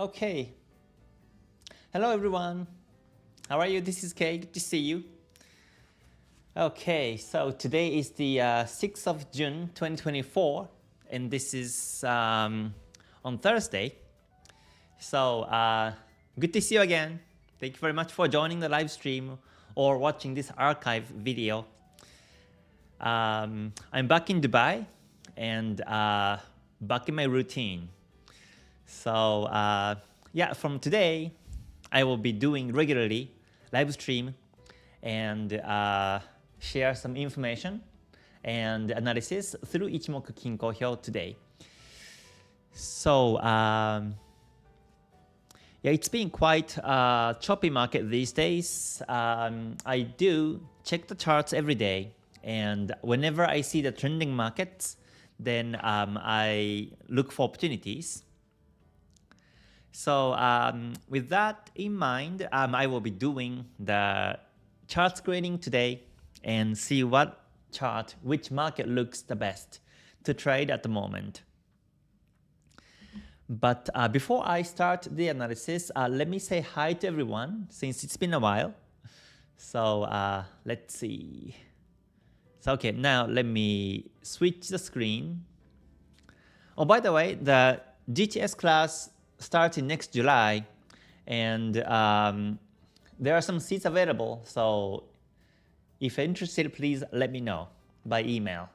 Okay. Hello everyone. How are you? This is Kay. Good to see you. Okay, so today is the 6th of June 2024 and this is on Thursday. So good to see you again. Thank you very much for joining the live stream or watching this archive video. I'm back in Dubai and back in my routine. So yeah, from today I will be doing regularly live stream and share some information and analysis through Ichimoku Kinko Hyo today. So yeah, it's been quite a choppy market these days. I do check the charts every day, and whenever I see the trending markets, then I look for opportunities. So with that in mind, I will be doing the chart screening today and see which market looks the best to trade at the moment. But before I start the analysis, let me say hi to everyone since it's been a while. So let's see. So okay, now let me switch the screen. Oh, by the way, the GTS class starting next July, and there are some seats available, so if you're interested, please let me know by email.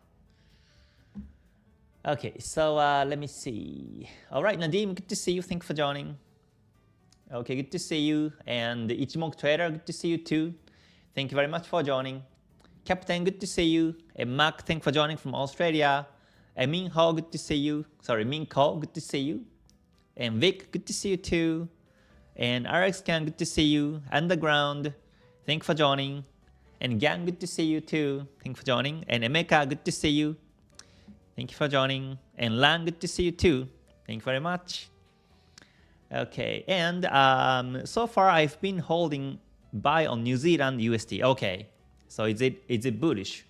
Okay, so let me see. All right, Nadim, good to see you. Thanks for joining. Okay, good to see you. And Ichimoku Trader, good to see you too. Thank you very much for joining. Captain, good to see you. And Mark, thanks for joining from Australia. And Minho, good to see you. Sorry, Minko, good to see you. And Vic, good to see you too. And RxCan, good to see you. Underground, thanks for joining. And Gang, good to see you too. Thanks for joining. And Emeka, good to see you. Thank you for joining. And Lang, good to see you too. Thank you very much. Okay, and so far I've been holding buy on New Zealand USD. Okay, so is it bullish?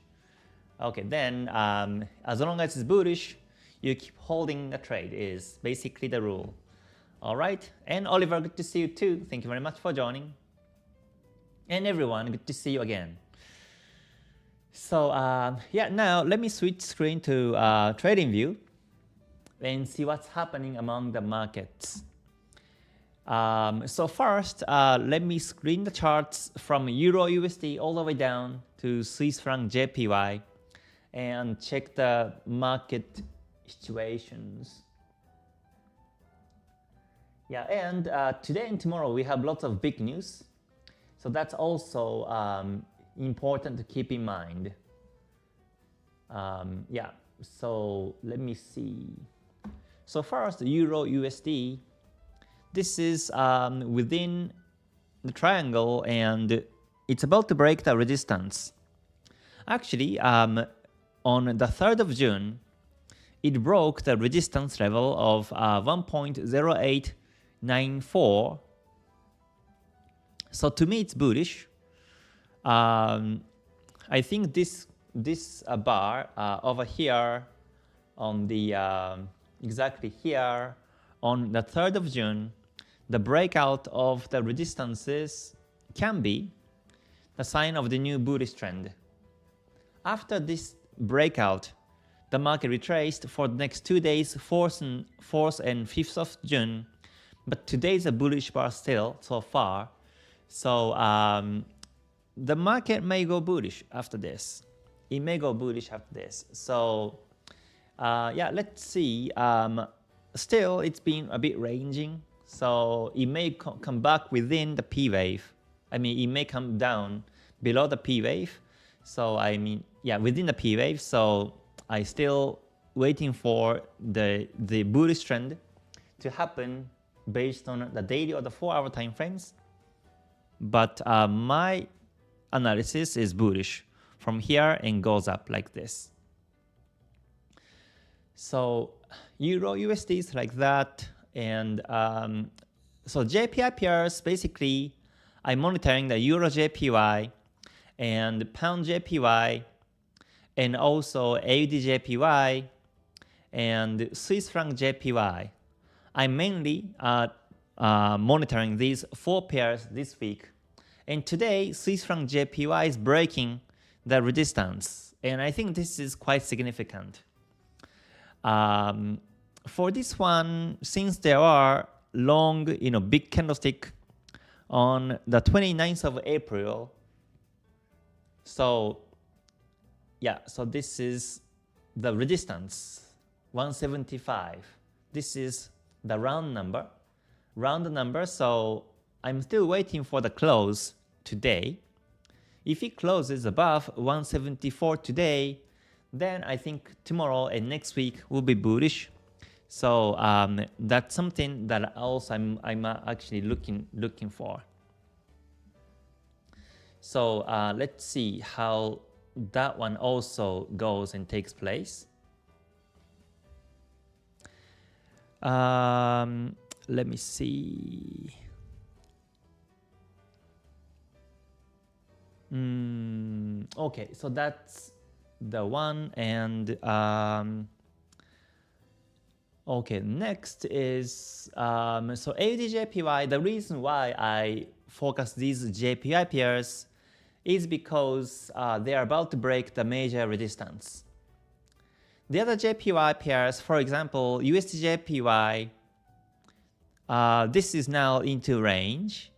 Okay, then as long as it's bullish, you keep holding a trade is basically the rule. All right, and Oliver, good to see you too. Thank you very much for joining. And everyone, good to see you again. So yeah, now let me switch screen to trading view and see what's happening among the markets. So first, let me screen the charts from Euro USD all the way down to Swiss franc JPY and check the market situations. Yeah, and today and tomorrow we have lots of big news, so that's also important to keep in mind. Yeah, so let me see. So first, Euro USD. This is within the triangle and it's about to break the resistance. Actually, on the 3rd of June, it broke the resistance level of 1.0894. So to me, it's bullish. I think this bar over here on the exactly here on the 3rd of June, the breakout of the resistances can be the sign of the new bullish trend. After this breakout, the market retraced for the next 2 days, 4th and 5th of June, but today's a bullish bar still so far. So the market may go bullish after this. It may go bullish after this. So yeah, let's see. Still, it's been a bit ranging, so it may come back within the P wave. I mean, it may come down below the P wave. So I mean, yeah, within the P wave. So I still waiting for the bullish trend to happen based on the daily or the 4-hour time frames. But my analysis is bullish from here and goes up like this. So Euro USD is like that, and so JPY pairs, basically I'm monitoring the Euro JPY and Pound JPY and also AUD JPY and Swiss franc JPY. I'm mainly monitoring these 4 pairs this week. And today, Swiss franc JPY is breaking the resistance. And I think this is quite significant. For this one, since there are long, big candlestick on the 29th of April, so yeah, so this is the resistance, 175. This is the round number, so I'm still waiting for the close today. If it closes above 174 today, then I think tomorrow and next week will be bullish. So that's something that also I'm actually looking for. So let's see how that one also goes and takes place. Let me see. Okay, so that's the one. And okay, next is so AUD-JPY. The reason why I focus these JPY pairs is because they are about to break the major resistance. The other JPY pairs, for example, USD-JPY, this is now into range,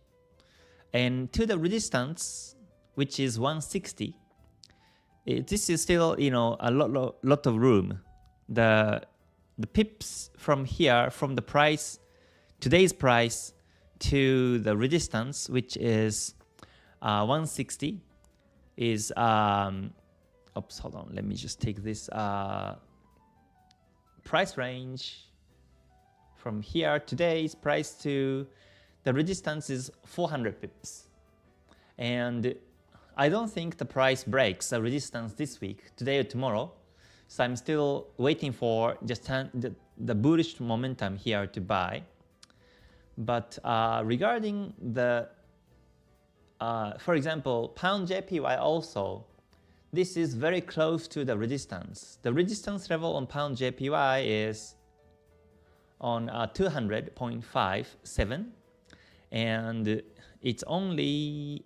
and to the resistance, which is 160, this is still a lot of room. The pips from here, from the price, today's price, to the resistance, which is 160, is oops, hold on, let me just take this price range from here. Today's price to the resistance is 400 pips, and I don't think the price breaks the resistance this week, today or tomorrow. So I'm still waiting for just the bullish momentum here to buy. But regarding the, for example, pound JPY also, this is very close to the resistance. The resistance level on pound JPY is on 200.57, and it's only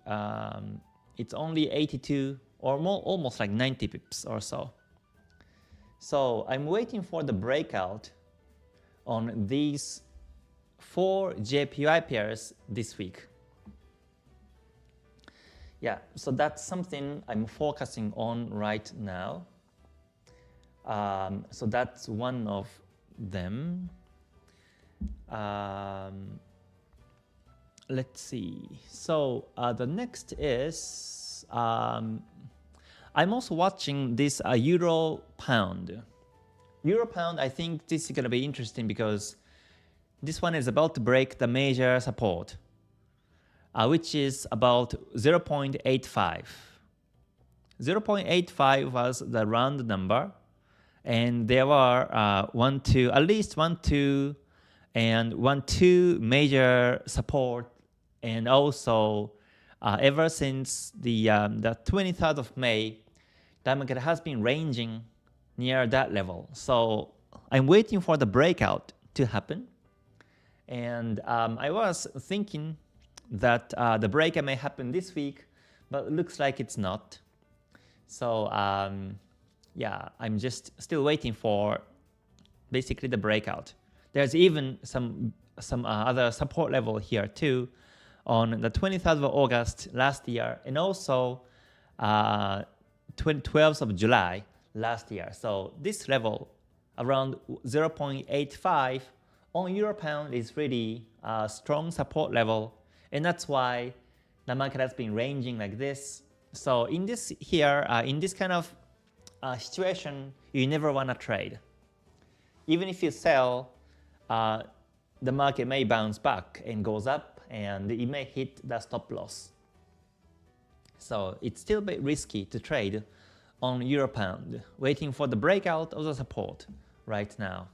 82 or more, almost like 90 pips or so. So I'm waiting for the breakout on these 4 JPY pairs this week. Yeah, so that's something I'm focusing on right now. So that's one of them. Let's see. So the next is I'm also watching this Euro Pound. Euro Pound, I think this is going to be interesting because this one is about to break the major support, which is about 0.85. 0.85 was the round number, and there were at least 1, 2, and 1, 2 major support, and also ever since the 23rd of May, the market has been ranging near that level. So I'm waiting for the breakout to happen, and I was thinking that the breakout may happen this week, but it looks like it's not. So yeah, I'm just still waiting for basically the breakout. There's even some other support level here too on the 23rd of August last year, and also 12th of July last year. So this level around 0.85 on Euro Pound is really a strong support level, and that's why the market has been ranging like this. So in this here, in this kind of situation, you never want to trade. Even if you sell, the market may bounce back and goes up, and it may hit the stop loss. So it's still a bit risky to trade on Euro Pound, waiting for the breakout of the support right now.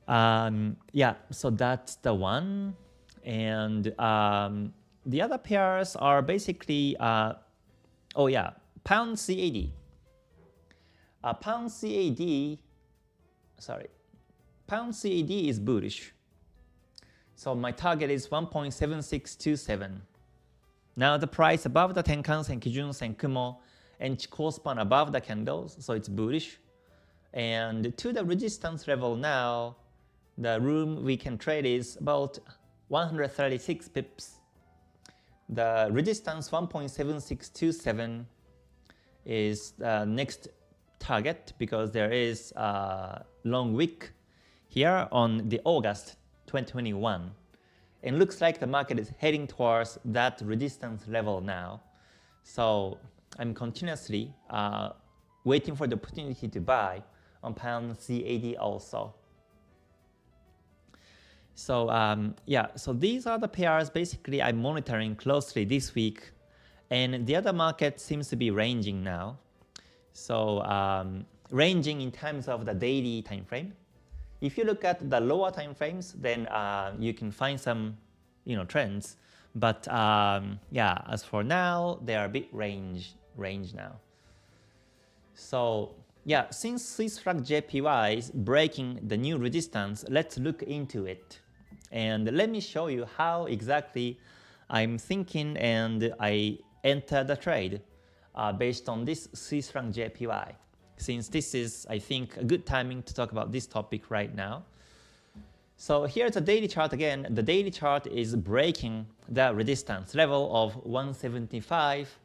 Yeah, so that's the one. And the other pairs are basically, oh yeah, Pound CAD. Pound CAD is bullish. So my target is 1.7627. Now the price above the Tenkan-sen, Kijun-sen, Kumo, and Chikou span above the candles, so it's bullish. And to the resistance level now, the room we can trade is about 136 pips. The resistance 1.7627 is the next target because there is a long wick here on the August 2021. And looks like the market is heading towards that resistance level now. So I'm continuously waiting for the opportunity to buy on pound CAD also. So yeah, so these are the pairs basically I'm monitoring closely this week, and the other market seems to be ranging now. So ranging in terms of the daily time frame. If you look at the lower time frames, then you can find some trends. But yeah, as for now, they are a bit range now. So yeah, since Swiss franc JPY is breaking the new resistance, let's look into it. And let me show you how exactly I'm thinking and I enter the trade based on this Swiss franc JPY. Since this is, I think, a good timing to talk about this topic right now. So here's the daily chart again. The daily chart is breaking the resistance level of 175,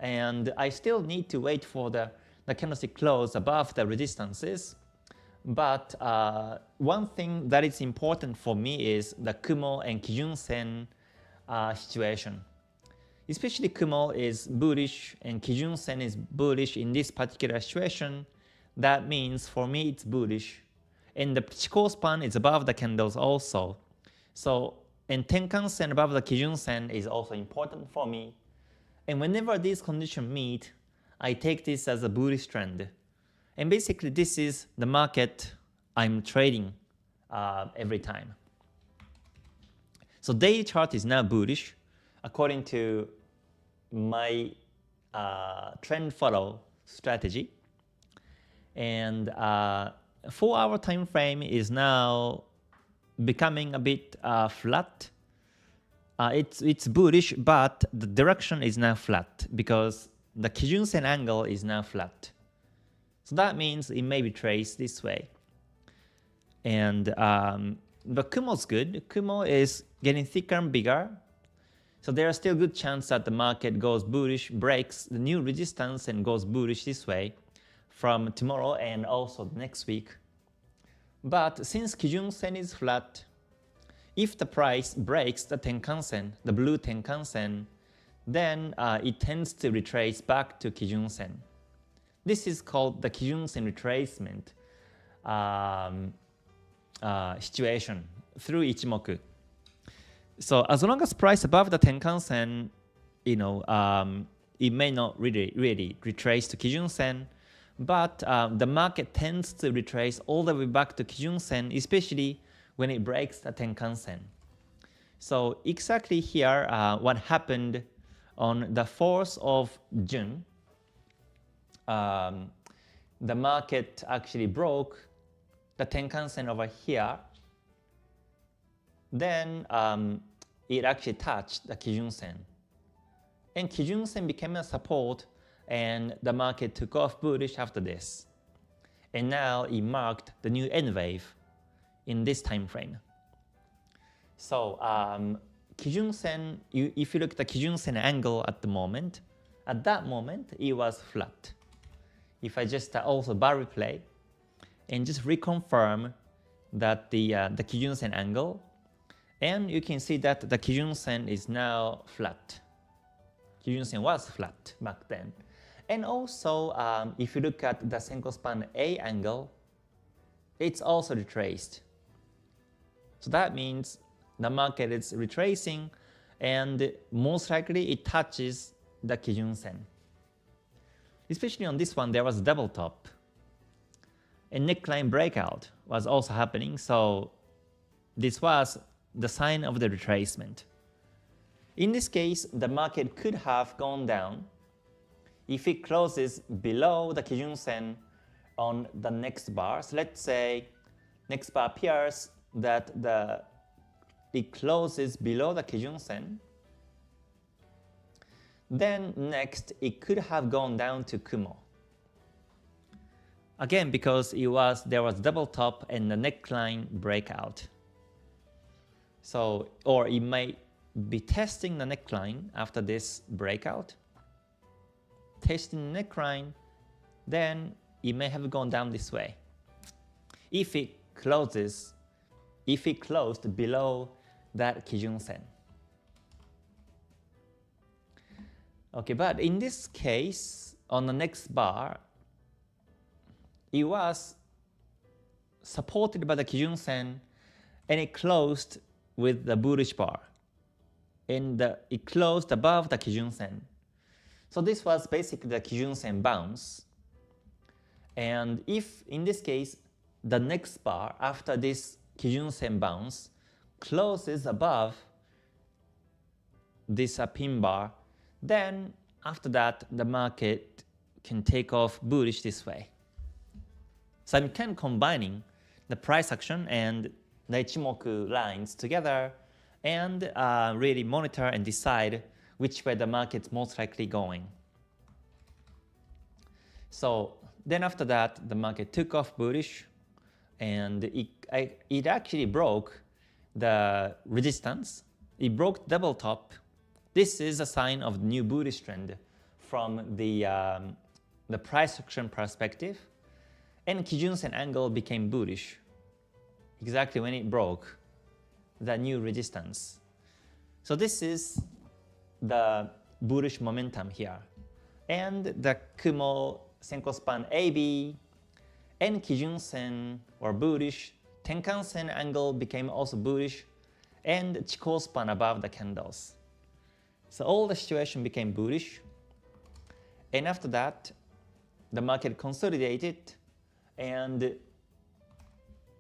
and I still need to wait for the candlestick close above the resistances. But one thing that is important for me is the Kumo and Kijun-sen situation. Especially Kumo is bullish and Kijun-sen is bullish in this particular situation. That means for me it's bullish. And the Chikou span is above the candles also. So, and Tenkan-sen above the Kijun-sen is also important for me. And whenever these conditions meet, I take this as a bullish trend. And basically this is the market I'm trading every time. So daily chart is now bullish according to my trend follow strategy. And 4-hour time frame is now becoming a bit flat. It's bullish, but the direction is now flat because the Kijun-sen angle is now flat. So that means it may be traced this way. And but Kumo's good. Kumo is getting thicker and bigger. So there are still good chance that the market goes bullish, breaks the new resistance and goes bullish this way from tomorrow and also next week. But since Kijun-sen is flat, if the price breaks the Tenkan-sen, the blue Tenkan-sen, then it tends to retrace back to Kijun-sen. This is called the Kijun-sen retracement situation through Ichimoku. So as long as price above the Tenkan-sen, it may not really retrace to Kijun-sen, but the market tends to retrace all the way back to Kijun-sen, especially when it breaks the Tenkan-sen. So exactly here, what happened on the 4th of June, the market actually broke the Tenkan-sen over here. Then it actually touched the Kijun-sen. And Kijun-sen became a support and the market took off bullish after this. And now it marked the new N wave in this time frame. So Kijun-sen, if you look at the Kijun-sen angle at the moment, at that moment it was flat. If I just also bar replay and just reconfirm that the Kijun-sen angle, and you can see that the Kijun-sen is now flat. Kijun-sen was flat back then. And also, if you look at the Senko span A angle, it's also retraced. So that means the market is retracing and most likely it touches the Kijun-sen. Especially on this one, there was a double top. And neckline breakout was also happening, so this was the sign of the retracement. In this case, the market could have gone down if it closes below the Kijun-sen on the next bar. So let's say next bar appears that the it closes below the Kijun Sen, then next it could have gone down to Kumo. Again, because there was double top and the neckline breakout. So, or it might be testing the neckline after this breakout, testing the neckline, then it may have gone down this way. If it closed below that Kijun Sen. Okay, but in this case, on the next bar, it was supported by the Kijun Sen and it closed with the bullish bar. And it closed above the Kijun Sen. So this was basically the Kijun Sen bounce. And if, in this case, the next bar after this Kijun Sen bounce closes above this pin bar, then after that the market can take off bullish this way. So I'm kind of combining the price action and the Ichimoku lines together and really monitor and decide which way the market's most likely going. So then after that, the market took off bullish and it actually broke the resistance. It broke double top. This is a sign of new bullish trend from the price action perspective. And Kijun Sen angle became bullish exactly when it broke the new resistance. So this is the bullish momentum here. And the Kumo Senko span AB and Kijun Sen were bullish. Tenkan Sen angle became also bullish and Chikou span above the candles. So all the situation became bullish. And after that, the market consolidated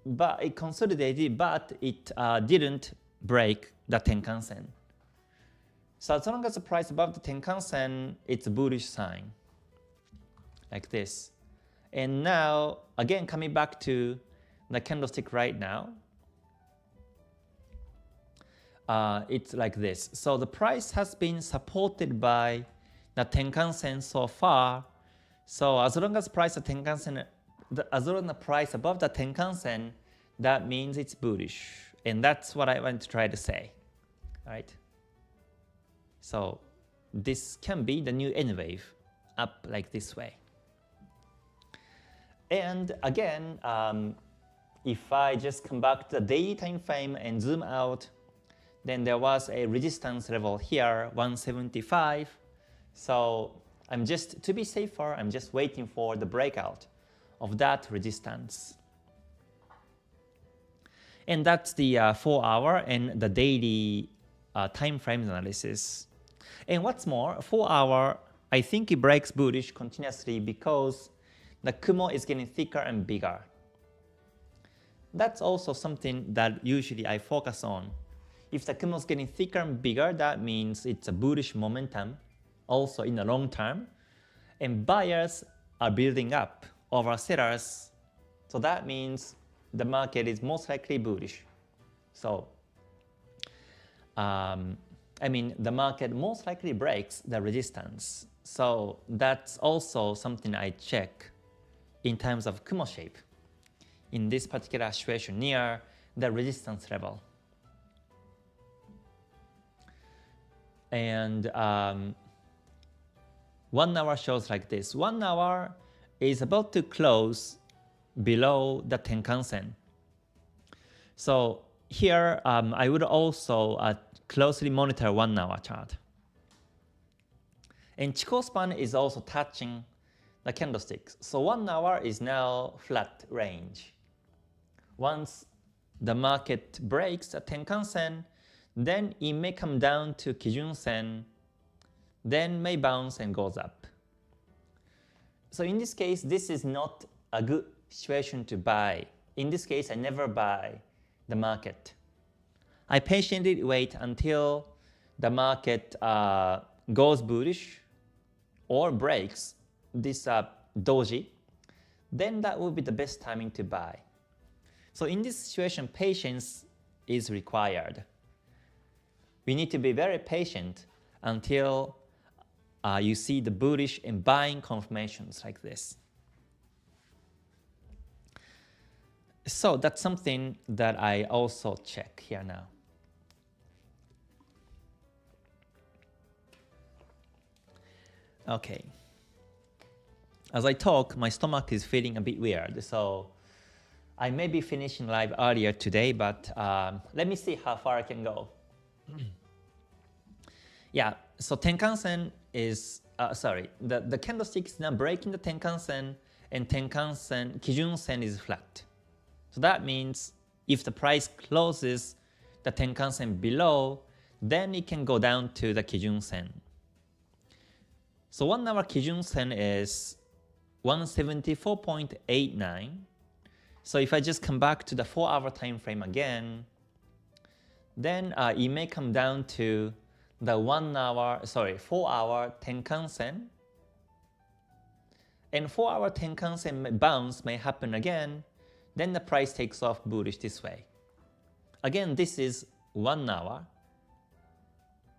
but it didn't break the Tenkan Sen. So as long as the price above the Tenkan Sen, it's a bullish sign, like this. And now, again, coming back to the candlestick right now, it's like this. So the price has been supported by the Tenkan Sen so far. So as long as price of Tenkan Sen, as long as the price above the Tenkan Sen, that means it's bullish. And that's what I want to try to say. All right. So this can be the new N wave up like this way. And again, if I just come back to the daily time frame and zoom out, then there was a resistance level here, 175. So I'm just, to be safer, I'm just waiting for the breakout of that resistance. And that's the 4-hour and the daily time frame analysis. And what's more, 4-hour, I think it breaks bullish continuously because the Kumo is getting thicker and bigger. That's also something that usually I focus on. If the Kumo is getting thicker and bigger, that means it's a bullish momentum also in the long term. And buyers are building up over sellers. So that means the market is most likely bullish. So, the market most likely breaks the resistance. So that's also something I check in terms of Kumo shape in this particular situation near the resistance level. And 1 hour shows like this. 1 hour is about to close below the Tenkan Sen. So here I would also closely monitor 1 hour chart. And Chikou span is also touching the candlesticks. So 1 hour is now flat range. Once the market breaks the Tenkan Sen, then it may come down to Kijun Sen, then may bounce and goes up. So in this case, this is not a good situation to buy. In this case, I never buy the market. I patiently wait until the market goes bullish or breaks this doji, then that will be the best timing to buy. So in this situation, patience is required. we need to be very patient until you see the bullish and buying confirmations like this. So that's something that I also check here now. Okay. As I talk, my stomach is feeling a bit weird, so I may be finishing live earlier today, but let me see how far I can go. Yeah, so Tenkan-sen is, the candlestick is now breaking the Tenkan-sen, and Tenkan-sen, Kijun-sen is flat. So that means if the price closes the Tenkan-sen below, then it can go down to the Kijun-sen. So 1 hour Kijun-sen is 174.89. So if I just come back to the 4 hour time frame again, then it may come down to the 4 hour Tenkan-sen. And 4 hour Tenkan-sen bounce may happen again, then the price takes off bullish this way. Again, this is 1 hour.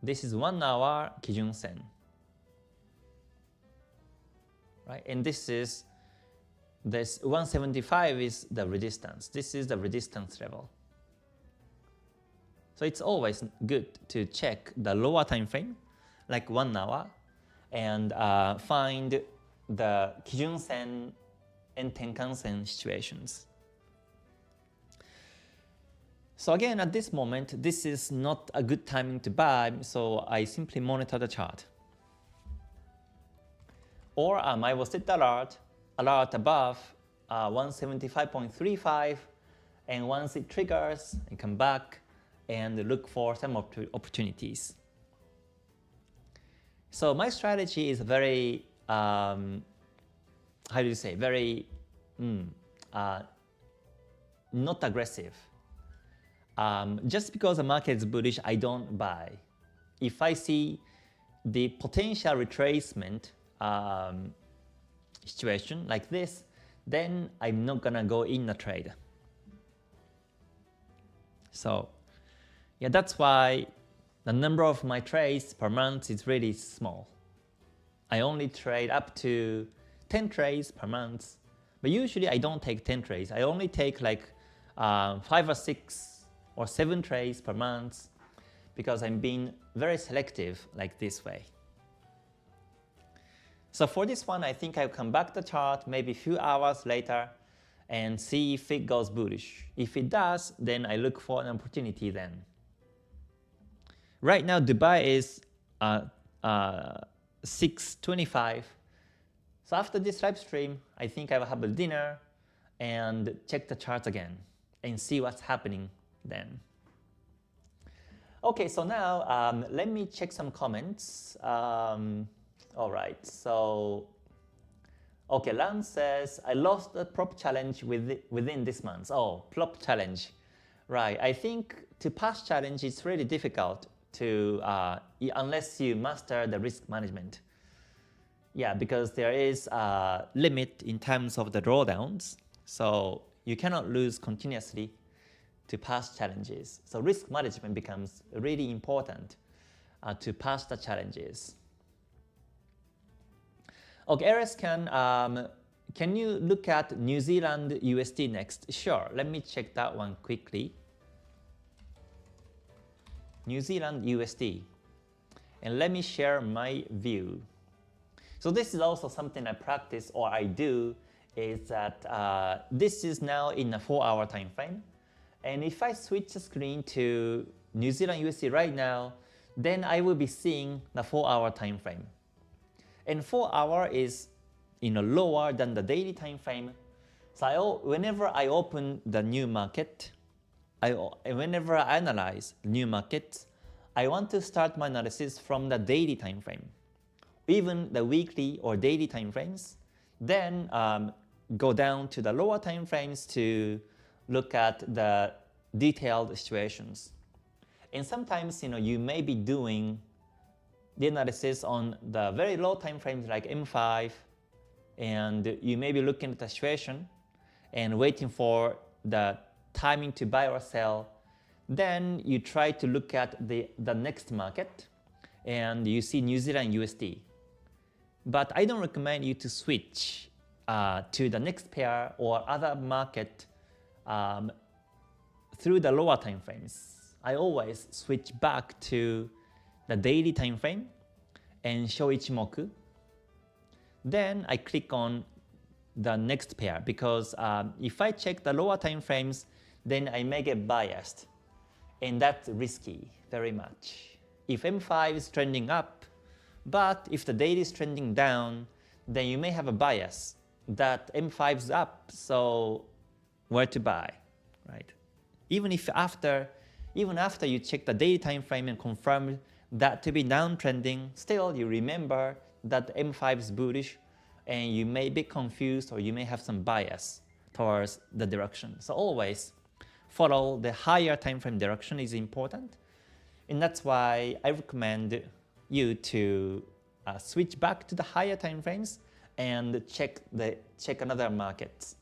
This is 1 hour Kijun-sen. Right? And this 175 is the resistance. This is the resistance level. So it's always good to check the lower time frame, like 1 hour, and find the Kijun-sen and Tenkan-sen situations. So again, at this moment, this is not a good timing to buy, so I simply monitor the chart. Or I will set the alert above 175.35, and once it triggers, I come back and look for some opportunities. So my strategy is very, very not aggressive. Just because the market is bullish, I don't buy. If I see the potential retracement situation like this, then I'm not gonna go in a trade. So yeah, that's why the number of my trades per month is really small. I only trade up to 10 trades per month, but usually I don't take 10 trades. I only take like 5 or 6 or 7 trades per month because I'm being very selective like this way. So for this one, I think I'll come back the chart maybe a few hours later and see if it goes bullish. If it does, then I look for an opportunity then. Right now, Dubai is 6:25. So after this live stream, I think I will have a dinner and check the charts again and see what's happening then. Okay, so now let me check some comments. All right, so okay, Lance says, I lost the prop challenge within this month. Oh, prop challenge. Right, I think to pass challenge, it's really difficult to, unless you master the risk management. Yeah, because there is a limit in terms of the drawdowns. So you cannot lose continuously to pass challenges. So risk management becomes really important to pass the challenges. Okay, Eris can you look at New Zealand USD next? Sure, let me check that one quickly. New Zealand USD. And let me share my view. So this is also something I practice or I do, is that this is now in a 4 hour time frame. And if I switch the screen to New Zealand USD right now, then I will be seeing the 4 hour time frame. And 4 hour is lower than the daily time frame. So whenever I open the new market, whenever I analyze new markets, I want to start my analysis from the daily time frame, even the weekly or daily time frames. Then go down to the lower time frames to look at the detailed situations. And sometimes you may be doing the analysis on the very low time frames like M5, and you may be looking at the situation and waiting for the timing to buy or sell Then you try to look at the next market and you see New Zealand USD. But I don't recommend you to switch to the next pair or other market through the lower time frames. I always switch back to the daily time frame and show Ichimoku. Then I click on the next pair because if I check the lower time frames, then I may get biased. And that's risky very much. If M5 is trending up, but if the daily is trending down, then you may have a bias that M5 is up, so where to buy, right? Even after you check the daily time frame and confirm that to be downtrending, still you remember that M5 is bullish and you may be confused or you may have some bias towards the direction. So always follow the higher time frame direction is important. And that's why I recommend you to switch back to the higher time frames and check another market.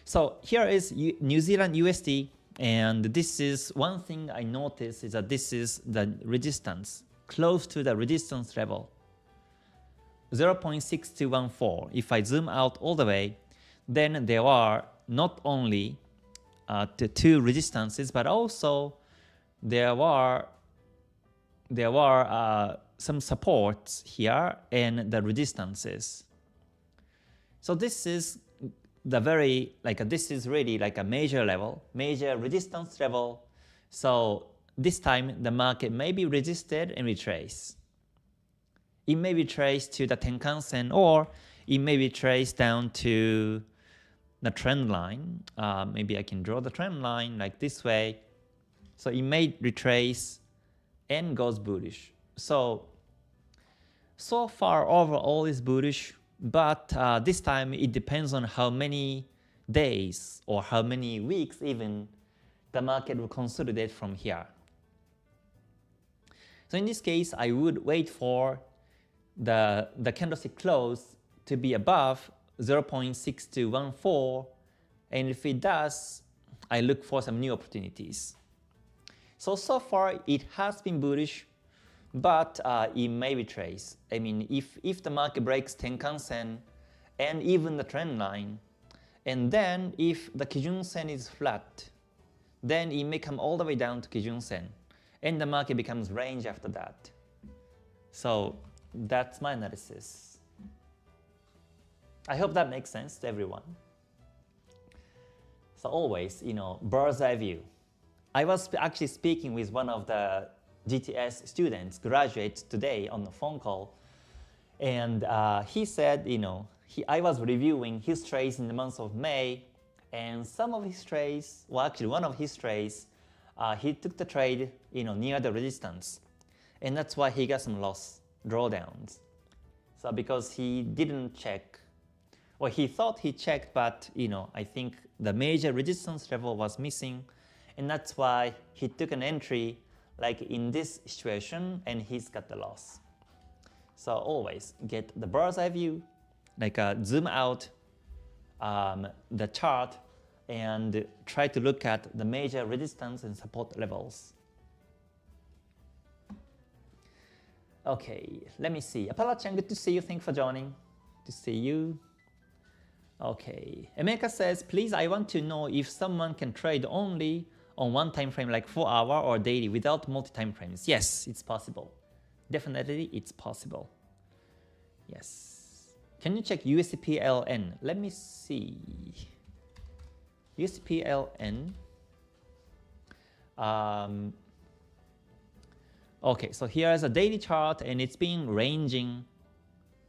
So here is New Zealand USD, and this is one thing I noticed is that this is the resistance, close to the resistance level, 0.6214. If I zoom out all the way, then there are not only the two resistances, but also there were some supports here and the resistances. So this is the this is really like a major level, major resistance level. So this time the market may be resisted and retrace. It may be traced to the Tenkan-sen or it may be traced down to the trend line. Maybe I can draw the trend line like this way. So it may retrace and goes bullish. So far overall is bullish, but this time it depends on how many days or how many weeks even the market will consolidate from here. So in this case, I would wait for the candlestick close to be above 0.6214, and if it does, I look for some new opportunities. So far it has been bullish, but it may retrace. I mean, if the market breaks Tenkan-sen and even the trend line, and then if the Kijun-sen is flat, then it may come all the way down to Kijun-sen, and the market becomes range after that. So that's my analysis. I hope that makes sense to everyone. So always, bird's eye view. I was actually speaking with one of the GTS students, graduates today on the phone call, and he said, I was reviewing his trades in the month of May, and some of his trades, well actually one of his trades, he took the trade, near the resistance, and that's why he got some loss drawdowns. So because he didn't check, well he thought he checked, but I think the major resistance level was missing, and that's why he took an entry like in this situation and he's got the loss. So always get the bird's eye view, like zoom out the chart and try to look at the major resistance and support levels. Okay, let me see. Apala-chan, good to see you. Thanks for joining. Good to see you. Okay, Emeka says, please, I want to know if someone can trade only on one time frame like 4 hour or daily without multi-time frames. Yes, it's possible. Definitely it's possible. Yes. Can you check USDPLN? Let me see. USDPLN. Okay, so here's a daily chart and it's been ranging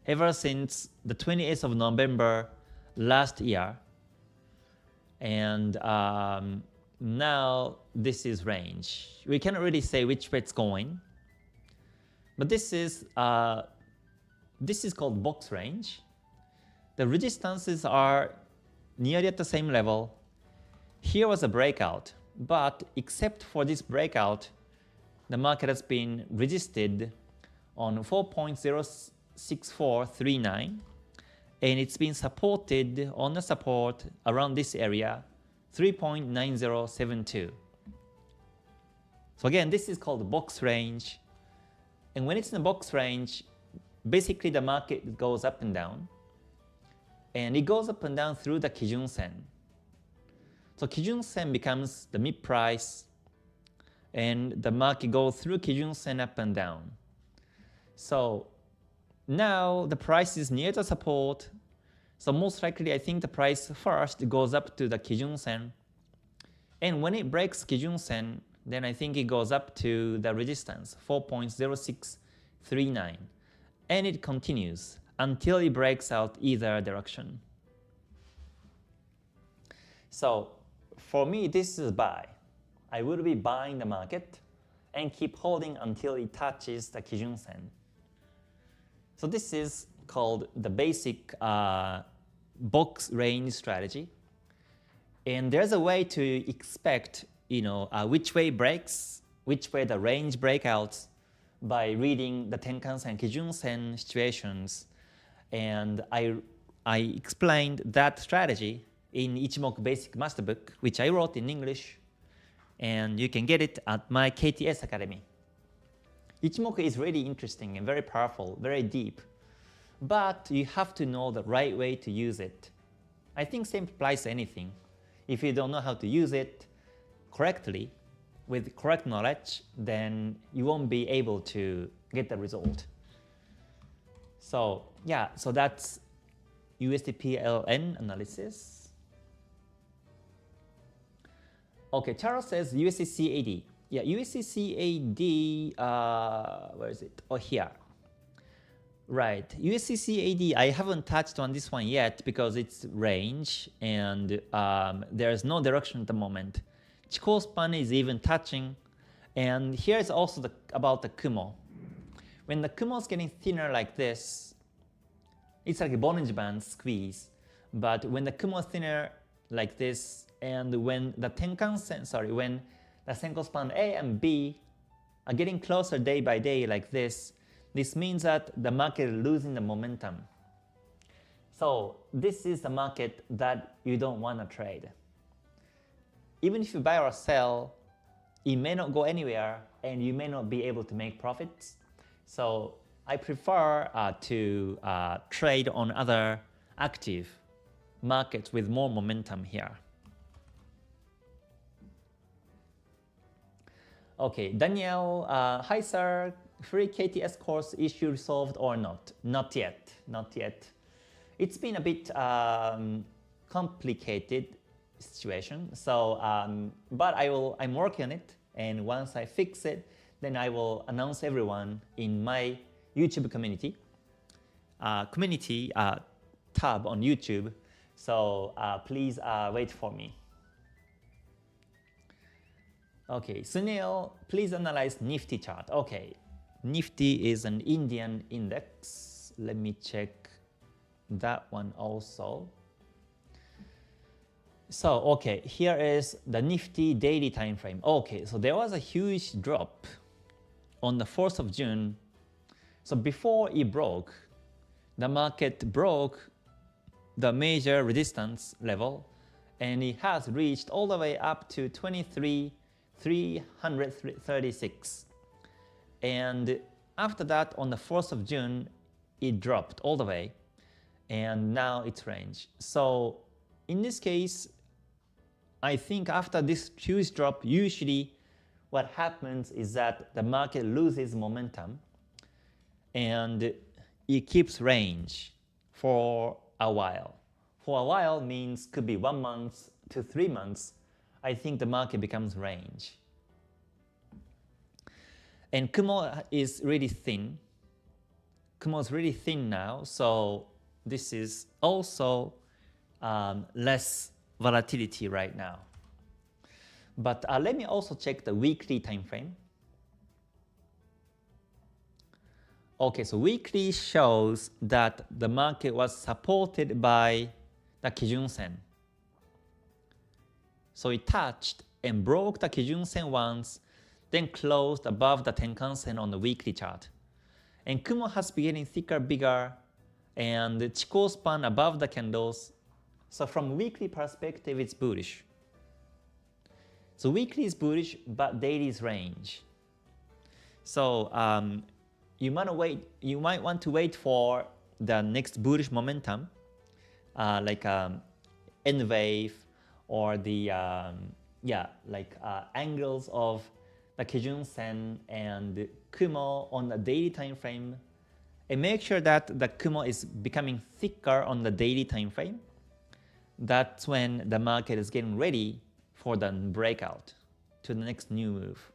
ever since the 28th of November last year. And now this is range. We cannot really say which way it's going, but this is called box range. The resistances are nearly at the same level. Here was a breakout, but except for this breakout, the market has been resisted on 4.06439, and it's been supported on the support around this area, 3.9072. So again, this is called box range. And when it's in the box range, basically the market goes up and down. And it goes up and down through the Kijun Sen. So Kijun Sen becomes the mid price, and the market goes through Kijun Sen up and down. So now the price is near the support. So most likely I think the price first goes up to the Kijun Sen. And when it breaks Kijun Sen, then I think it goes up to the resistance, 4.0639. And it continues until it breaks out either direction. So for me, this is buy. I will be buying the market and keep holding until it touches the Kijun Sen. So this is called the basic box range strategy. And there's a way to expect, which way breaks, which way the range breakouts by reading the Tenkan-sen, Kijun-sen situations. And I explained that strategy in Ichimoku Basic Masterbook, which I wrote in English. And you can get it at my KTS Academy. Ichimoku is really interesting and very powerful, very deep. But you have to know the right way to use it. I think same applies to anything. If you don't know how to use it correctly, with correct knowledge, then you won't be able to get the result. So yeah, so that's USDPLN analysis. Okay, Charles says USDCAD. Yeah, USDCAD, where is it? Oh, here. Right, USDCAD, I haven't touched on this one yet because it's range and there's no direction at the moment. Chikou span is even touching, and here's also about the Kumo. When the Kumo is getting thinner like this, it's like a Bollinger Band squeeze. But when the Kumo is thinner like this, and when the Tenkan-sen, when the Senko span A and B are getting closer day by day like this, this means that the market is losing the momentum. So this is the market that you don't want to trade. Even if you buy or sell, it may not go anywhere and you may not be able to make profits. So I prefer to trade on other active markets with more momentum here. Okay, Daniel, hi sir. Free KTS course issue resolved or not? Not yet, not yet. It's been a bit complicated situation. So, but I'm working on it, and once I fix it, then I will announce everyone in my YouTube community, tab on YouTube. So please wait for me. Okay, Sunil, please analyze Nifty chart. Okay. Nifty is an Indian index. Let me check that one also. So, okay, here is the Nifty daily time frame. Okay, so there was a huge drop on the 4th of June. So before it broke, the market broke the major resistance level, and it has reached all the way up to 23,336. And after that, on the 4th of June, it dropped all the way, and now it's range. So in this case, I think after this huge drop, usually what happens is that the market loses momentum and it keeps range for a while. For a while means could be 1 month to 3 months. I think the market becomes range. And Kumo is really thin. Kumo is really thin now, so this is also less volatility right now. But let me also check the weekly time frame. Okay, so weekly shows that the market was supported by the Kijun-sen. So it touched and broke the Kijun-sen once, then closed above the Tenkan-sen on the weekly chart. And Kumo has been getting thicker, bigger, and the Chikou span above the candles. So from weekly perspective, it's bullish. So weekly is bullish, but daily is range. So you might want to wait for the next bullish momentum, like N wave or the angles of the Kijun Sen and Kumo on the daily time frame, and make sure that the Kumo is becoming thicker on the daily time frame. That's when the market is getting ready for the breakout to the next new move.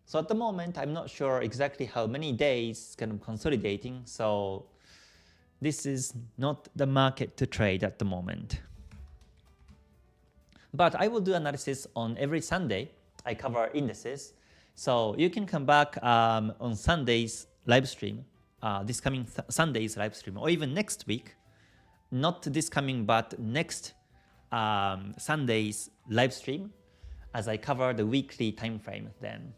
So at the moment, I'm not sure exactly how many days it's kind of consolidating, so this is not the market to trade at the moment. But I will do analysis on every Sunday. I cover indices, so you can come back on Sunday's live stream, this coming Sunday's live stream, or even next week, not this coming but next Sunday's live stream, as I cover the weekly time frame then.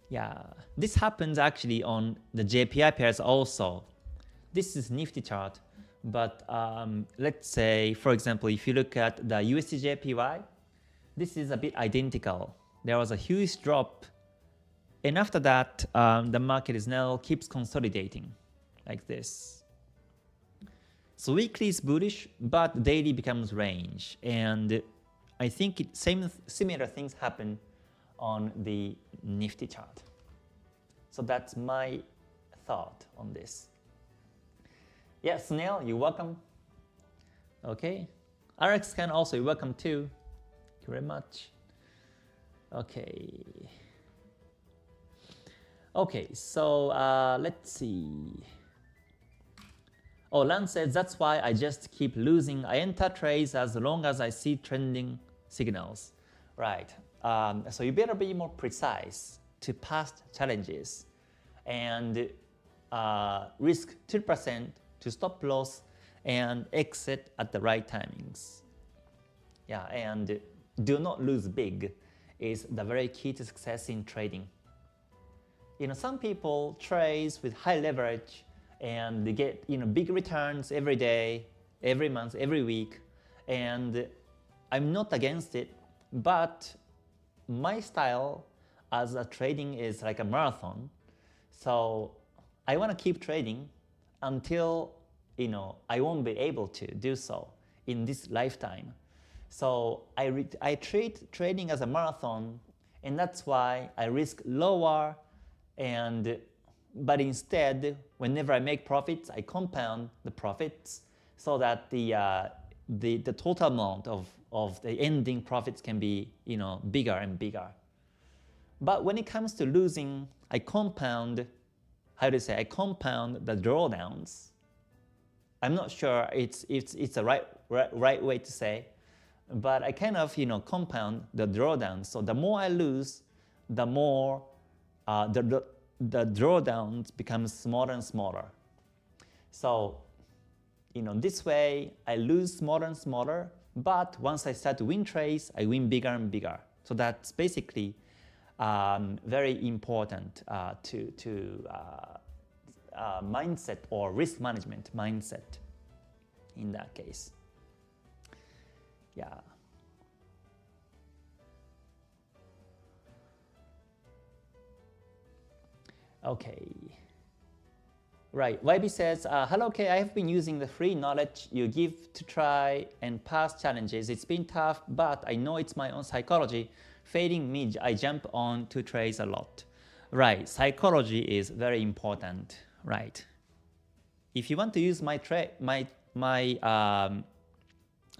Yeah, this happens actually on the JPI pairs also. This is Nifty chart, but let's say, for example, if you look at the USDJPY, this is a bit identical. There was a huge drop, and after that, the market is now keeps consolidating like this. So weekly is bullish, but daily becomes range, and I think similar things happen on the Nifty chart. So that's my thought on this. Yeah, Snail, you're welcome. Okay, Alex can also, you're welcome too. Thank you very much. Okay. Okay, so let's see. Oh, Lan says, that's why I just keep losing. I enter trades as long as I see trending signals. Right. So you better be more precise to past challenges and risk 2% to stop loss and exit at the right timings. Yeah, and do not lose big is the very key to success in trading. You know, some people trade with high leverage and they get, you know, big returns every day, every month, every week, and I'm not against it, but my style as a trading is like a marathon. So I want to keep trading until, you know, I won't be able to do so in this lifetime. So I treat trading as a marathon, and that's why I risk lower, but instead, whenever I make profits, I compound the profits so that the total amount of the ending profits can be, you know, bigger and bigger. But when it comes to losing, I compound, how to say, I compound the drawdowns. I'm not sure it's a right way to say, but I kind of, you know, compound the drawdowns. So the more I lose, the more the drawdowns become smaller and smaller. So, you know, this way I lose smaller and smaller, but once I start to win trades, I win bigger and bigger. So that's basically very important to mindset or risk management mindset in that case. Yeah. Okay. Right. YB says, hello Kay, I have been using the free knowledge you give to try and pass challenges. It's been tough, but I know it's my own psychology failing me. I jump on to trades a lot. Right. Psychology is very important. Right. If you want to use my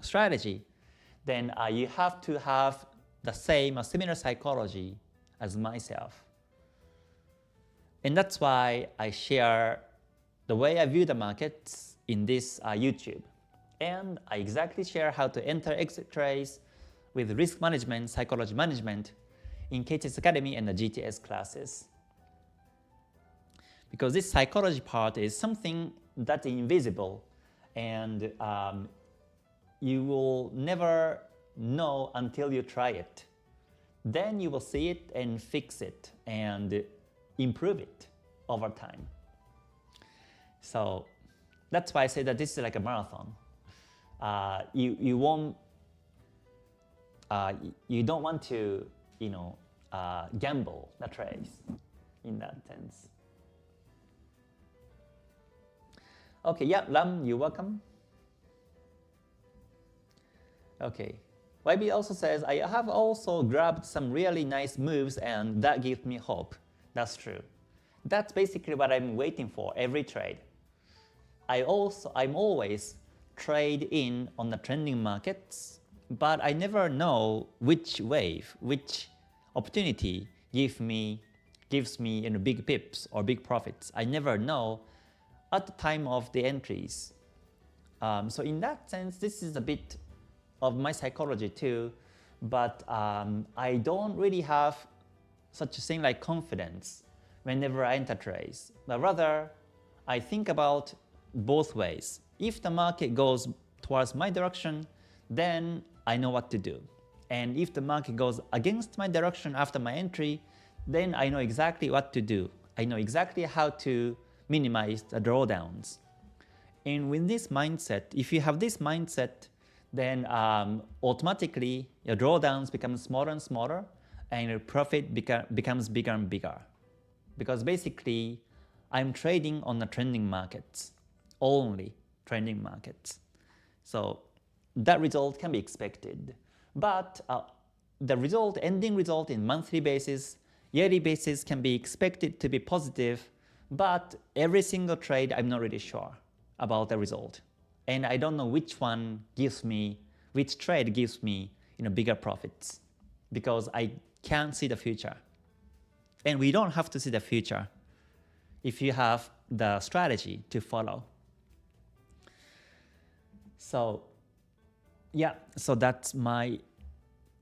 strategy, then you have to have the same or similar psychology as myself. And that's why I share the way I view the markets in this YouTube. And I exactly share how to enter exit trades with risk management, psychology management in KTS Academy and the GTS classes. Because this psychology part is something that's invisible, and you will never know until you try it. Then you will see it and fix it and improve it over time. So that's why I say that this is like a marathon. You won't you don't want to, gamble the trades in that sense. Okay, yeah, Lam, you're welcome. Okay, YB also says, I have also grabbed some really nice moves and that gives me hope. That's true. That's basically what I'm waiting for every trade. I'm always trade in on the trending markets, but I never know which wave, which opportunity gives me big pips or big profits. I never know at the time of the entries. So in that sense, this is a bit of my psychology too, but I don't really have such a thing like confidence whenever I enter trades, but rather I think about both ways. If the market goes towards my direction, then I know what to do. And if the market goes against my direction after my entry, then I know exactly what to do. I know exactly how to minimize the drawdowns. And with this mindset, if you have this mindset, then automatically your drawdowns become smaller and smaller and your profit becomes bigger and bigger. Because basically, I'm trading on the trending markets, only trending markets. So that result can be expected. But the ending result in monthly basis, yearly basis can be expected to be positive, but every single trade I'm not really sure about the result. And I don't know which trade gives me bigger profits, because I can't see the future. And we don't have to see the future if you have the strategy to follow. So yeah, so that's my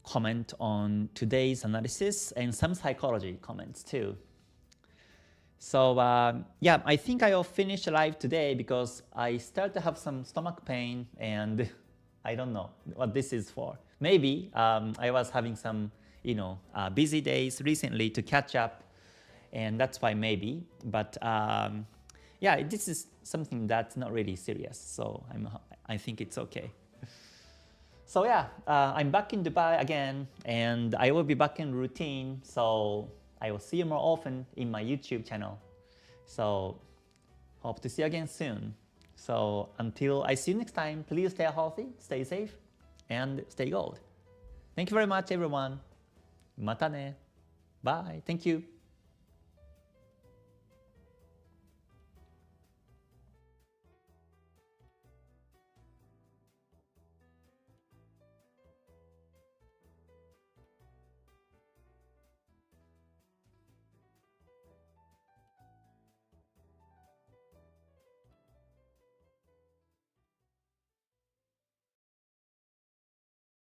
comment on today's analysis and some psychology comments too. So yeah, I think I will finish live today because I start to have some stomach pain and I don't know what this is for. Maybe I was having some busy days recently to catch up, and that's why maybe. But yeah, this is something that's not really serious, so I think it's okay. So yeah, I'm back in Dubai again, and I will be back in routine, so I will see you more often in my YouTube channel. So hope to see you again soon. So until I see you next time, please stay healthy, stay safe, and stay gold. Thank you very much, everyone. Mata ne. Bye. Thank you.